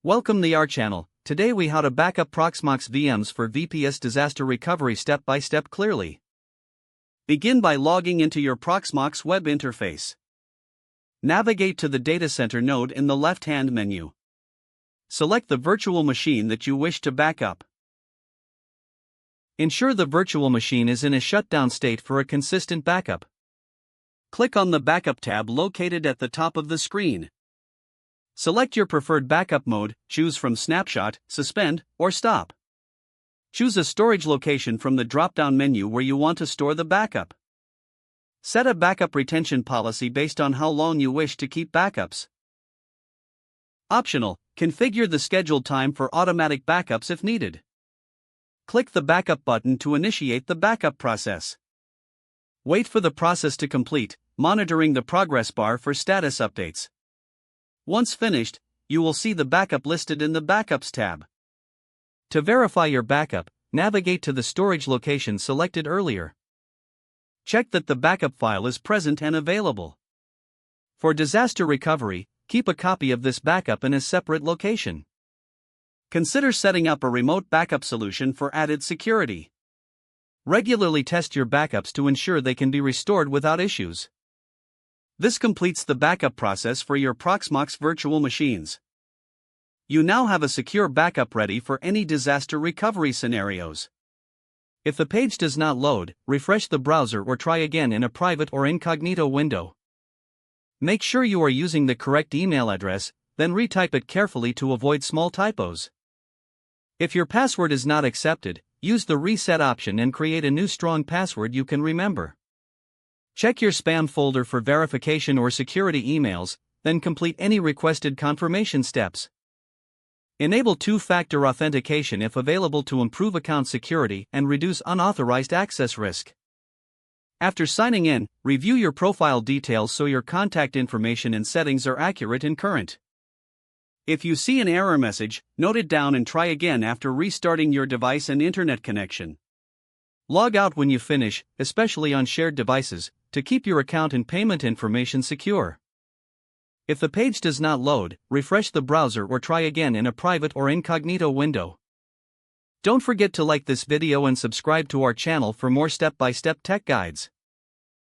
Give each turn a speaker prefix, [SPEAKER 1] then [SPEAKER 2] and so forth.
[SPEAKER 1] Welcome to our channel. Today we how to backup Proxmox VMs for VPS disaster recovery step by step clearly. Begin by logging into your Proxmox web interface. Navigate to the data center node in the left-hand menu. Select the virtual machine that you wish to backup. Ensure the virtual machine is in a shutdown state for a consistent backup. Click on the Backup tab located at the top of the screen. Select your preferred backup mode, choose from Snapshot, Suspend, or Stop. Choose a storage location from the drop-down menu where you want to store the backup. Set a backup retention policy based on how long you wish to keep backups. Optional, configure the scheduled time for automatic backups if needed. Click the Backup button to initiate the backup process. Wait for the process to complete, monitoring the progress bar for status updates. Once finished, you will see the backup listed in the Backups tab. To verify your backup, navigate to the storage location selected earlier. Check that the backup file is present and available. For disaster recovery, keep a copy of this backup in a separate location. Consider setting up a remote backup solution for added security. Regularly test your backups to ensure they can be restored without issues. This completes the backup process for your Proxmox Virtual Machines. You now have a secure backup ready for any disaster recovery scenarios. If the page does not load, refresh the browser or try again in a private or incognito window. Make sure you are using the correct email address, then retype it carefully to avoid small typos. If your password is not accepted, use the reset option and create a new strong password you can remember. Check your spam folder for verification or security emails, then complete any requested confirmation steps. Enable two-factor authentication if available to improve account security and reduce unauthorized access risk. After signing in, review your profile details so your contact information and settings are accurate and current. If you see an error message, note it down and try again after restarting your device and internet connection. Log out when you finish, especially on shared devices, to keep your account and payment information secure. If the page does not load, refresh the browser or try again in a private or incognito window. Don't forget to like this video and subscribe to our channel for more step-by-step tech guides.